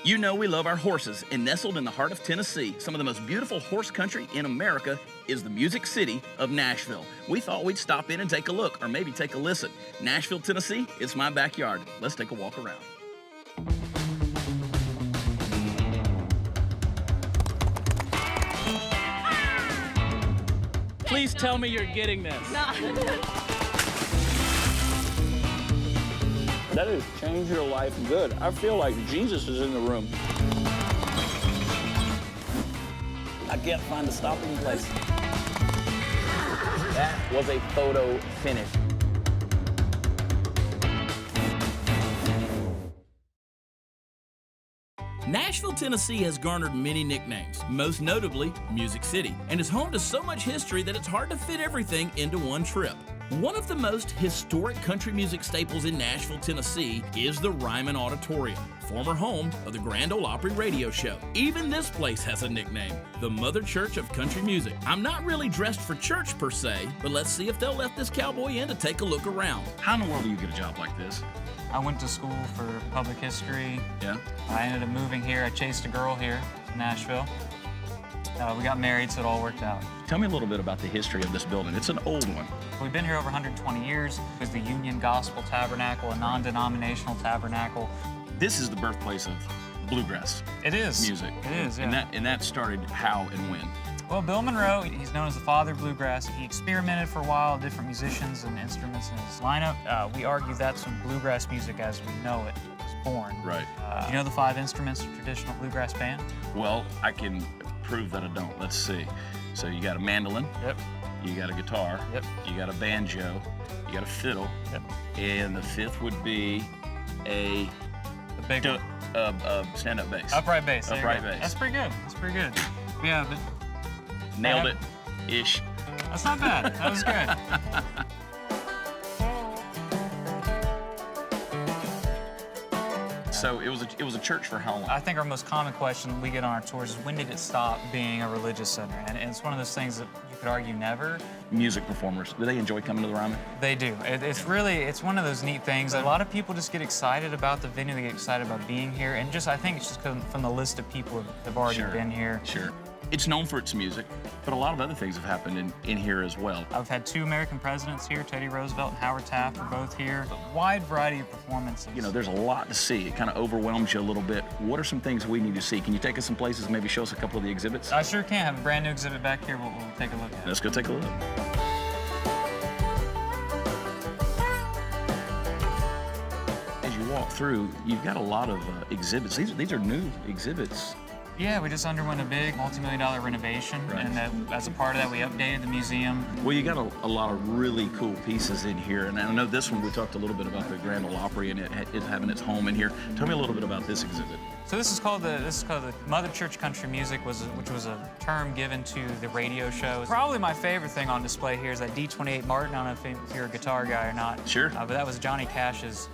You know we love our horses, and nestled in the heart of Tennessee, some of the most beautiful horse country in America is the Music City of Nashville. We thought we'd stop in and take a look, or maybe take a listen. Nashville, Tennessee, it's my backyard. Let's take a walk around. Please tell me you're getting this. No. That has changed your life good. I feel like Jesus is in the room. I can't find a stopping place. That was a photo finish. Nashville, Tennessee has garnered many nicknames, most notably Music City, and is home to so much history that it's hard to fit everything into one trip. One of the most historic country music staples in Nashville, Tennessee is the Ryman Auditorium, former home of the Grand Ole Opry radio show. Even this place has a nickname, the Mother Church of Country Music. I'm not really dressed for church per se, but let's see if they'll let this cowboy in to take a look around. How in the world do you get a job like this? I went to school for public history. Yeah. I ended up moving here. I chased a girl here in Nashville. We got married, so it all worked out. Tell me a little bit about the history of this building. It's an old one. We've been here over 120 years. It was the Union Gospel Tabernacle, a non-denominational tabernacle. This is the birthplace of bluegrass It is. music. It is, yeah. And that started how and when? Well, Bill Monroe, he's known as the father of bluegrass. He experimented for a while, different musicians and instruments in his lineup. We argue that's when bluegrass music as we know it was born. Right. Do you know the 5 instruments of a traditional bluegrass band? Well, I can prove that I don't. Let's see. So you got a mandolin. Yep. You got a guitar. Yep. You got a banjo. You got a fiddle. Yep. And the 5th would be a The big one. stand-up bass. Upright bass. There you Upright go. bass. That's pretty good. That's pretty good. Yeah, but Nailed it. Ish. that's not bad. That was good. So it was a church for how long? I think our most common question we get on our tours is when did it stop being a religious center? And it's one of those things that you could argue never. Music performers, do they enjoy coming to the Ryman? They do. It's one of those neat things. A lot of people just get excited about the venue. They get excited about being here. And just, I think it's just from the list of people that have already been here. Sure. It's known for its music, but a lot of other things have happened in here as well. I've had 2 American presidents here. Teddy Roosevelt and Howard Taft are both here. A wide variety of performances. You know, there's a lot to see. It kind of overwhelms you a little bit. What are some things we need to see? Can you take us some places and maybe show us a couple of the exhibits? I sure can. I have a brand new exhibit back here we'll take a look at. Let's go take a look. As you walk through, you've got a lot of exhibits. These are new exhibits. Yeah, we just underwent a big multi-million-dollar renovation, Right. and as a part of that, we updated the museum. Well, you got a lot of really cool pieces in here, and I know this one, we talked a little bit about the Grand Ole Opry and it having its home in here. Tell me a little bit about this exhibit. So this is called the Mother Church Country Music, which was a term given to the radio show. Probably my favorite thing on display here is that D28 Martin. I don't know if you're a guitar guy or not. Sure. But that was Johnny Cash's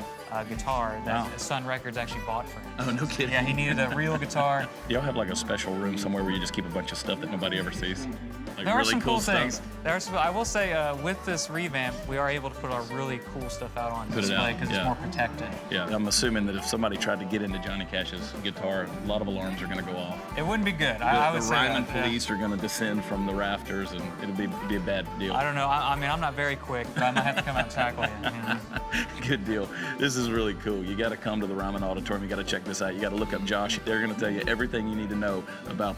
guitar that Sun Records actually bought for him. Oh, no kidding. Yeah, he needed a real guitar. Y'all have like a special room somewhere where you just keep a bunch of stuff that nobody ever sees? Like There are really some cool stuff? things. I will say, with this revamp, we are able to put our really cool stuff out on Put it display out, because yeah. it's more protected. Yeah, I'm assuming that if somebody tried to get into Johnny Cash's guitar, a lot of alarms are going to go off. It wouldn't be good. I would The say Ryman that, yeah. police are going to descend from the rafters, and it'd be a bad deal. I don't know. I mean, I'm not very quick, but I might have to come out and tackle you. Good deal. This is really cool. You got to come to the Ryman Auditorium. You got to check this out. You got to look up Josh. They're going to tell you everything you need to know about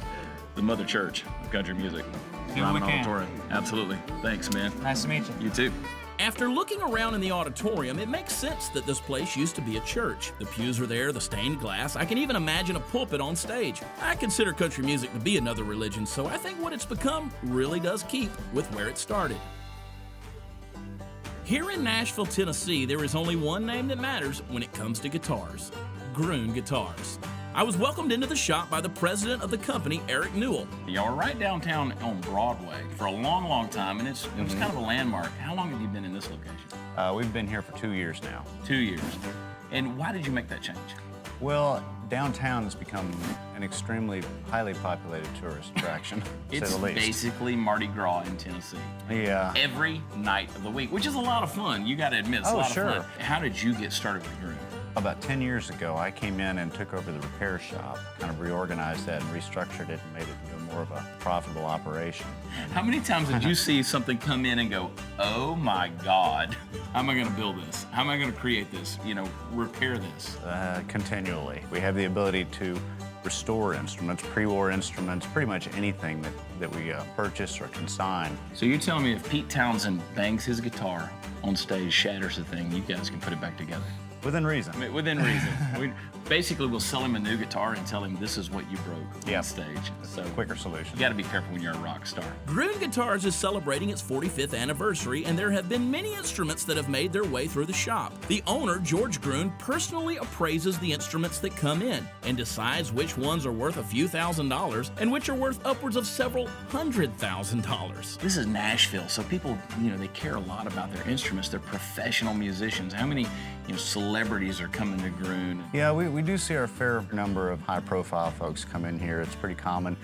the Mother Church of country music. Do what we Ryman can. Auditorium. Absolutely. Thanks, man. Nice to meet you. You too. After looking around in the auditorium, it makes sense that this place used to be a church. The pews are there, the stained glass. I can even imagine a pulpit on stage. I consider country music to be another religion, so I think what it's become really does keep with where it started. Here in Nashville, Tennessee, there is only one name that matters when it comes to guitars: Groon Guitars. I was welcomed into the shop by the president of the company, Eric Newell. Y'all are right downtown on Broadway for a long, long time, and it was kind of a landmark. How long have you been in this location? We've been here for 2 years now. 2 years. And why did you make that change? Well, downtown has become an extremely highly populated tourist attraction, to It's say the least. basically Mardi Gras in Tennessee. Yeah. Every night of the week, which is a lot of fun. You got to admit, it's a Oh, lot sure. of fun. How did you get started with Groon? About 10 years ago, I came in and took over the repair shop, kind of reorganized that and restructured it and made it into more of a profitable operation. How many times did you see something come in and go, oh my God, how am I gonna build this? How am I gonna create this, repair this? Continually. We have the ability to restore instruments, pre-war instruments, pretty much anything that we purchase or consign. So you're telling me if Pete Townsend bangs his guitar on stage, shatters the thing, you guys can put it back together? Within reason. I mean, within reason. We'll sell him a new guitar and tell him this is what you broke on stage. So quicker solution. You got to be careful when you're a rock star. Gruen Guitars is celebrating its 45th anniversary, and there have been many instruments that have made their way through the shop. The owner, George Gruen, personally appraises the instruments that come in and decides which ones are worth a few $1,000s and which are worth upwards of several $100,000. This is Nashville, so people, they care a lot about their instruments. They're professional musicians. How many, celebrities are coming to Gruen? Yeah, we do see our fair number of high-profile folks come in here. It's pretty common.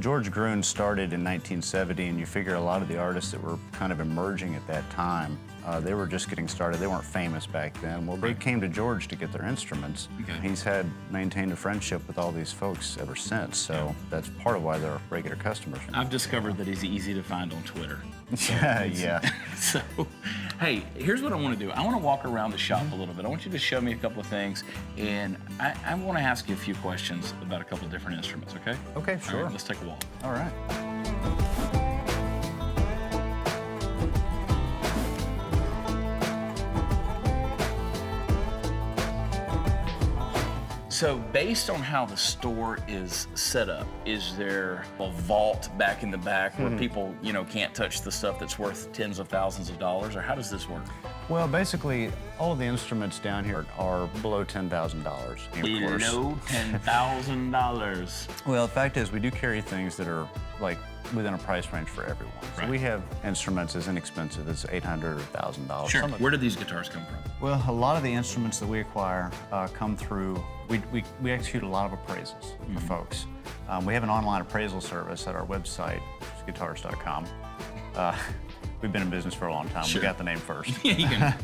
George Gruen started in 1970, and you figure a lot of the artists that were kind of emerging at that time, they were just getting started. They weren't famous back then. Well, they came to George to get their instruments. Okay. He's maintained a friendship with all these folks ever since, so that's part of why they're regular customers. I've discovered that he's easy to find on Twitter. Yeah. So, hey, here's what I want to do. I want to walk around the shop a little bit. I want you to show me a couple of things, and I want to ask you a few questions about a couple of different instruments, okay? Okay, sure. All right, let's take a walk. All right. So based on how the store is set up, is there a vault back in the back where people, can't touch the stuff that's worth tens of thousands of dollars, or how does this work? Well, basically, all of the instruments down here are below $10,000. Below $10,000. Well, the fact is, we do carry things that are like within a price range for everyone. So we have instruments as inexpensive as $800 or $1,000. Sure. Where do these guitars come from? Well, a lot of the instruments that we acquire come through, we execute a lot of appraisals for folks. We have an online appraisal service at our website, guitars.com. We've been in business for a long time. Sure. We got the name first. Yeah, you can.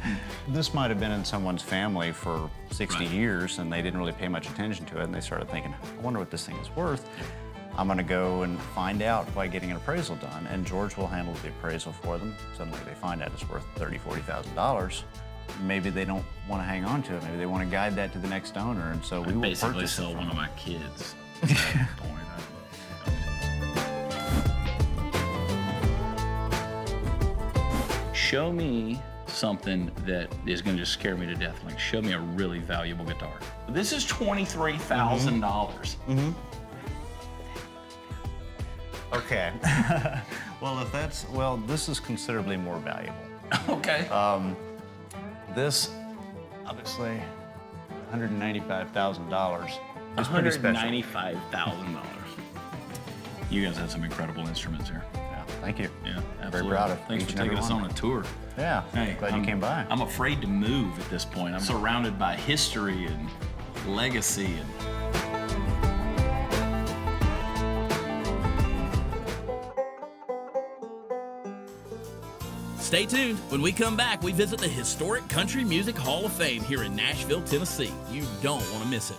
This might have been in someone's family for 60 years, and they didn't really pay much attention to it, and they started thinking, I wonder what this thing is worth. I'm going to go and find out by getting an appraisal done, and George will handle the appraisal for them. Suddenly they find out it's worth $30,000, $40,000. Maybe they don't want to hang on to it. Maybe they want to guide that to the next owner, and so we will basically purchase sell one of my kids. Show me something that is going to just scare me to death. Like, show me a really valuable guitar. This is $23,000. Okay. Well, this is considerably more valuable. Okay. This, obviously, $195,000 is pretty special. $195,000. You guys have some incredible instruments here. Yeah, thank you. Yeah, absolutely. Very proud of Thanks each for and taking every us one. on a tour. Yeah, Hey, glad you came by. I'm afraid to move at this point. I'm surrounded by history and legacy and Stay tuned. When we come back, we visit the historic Country Music Hall of Fame here in Nashville, Tennessee. You don't want to miss it.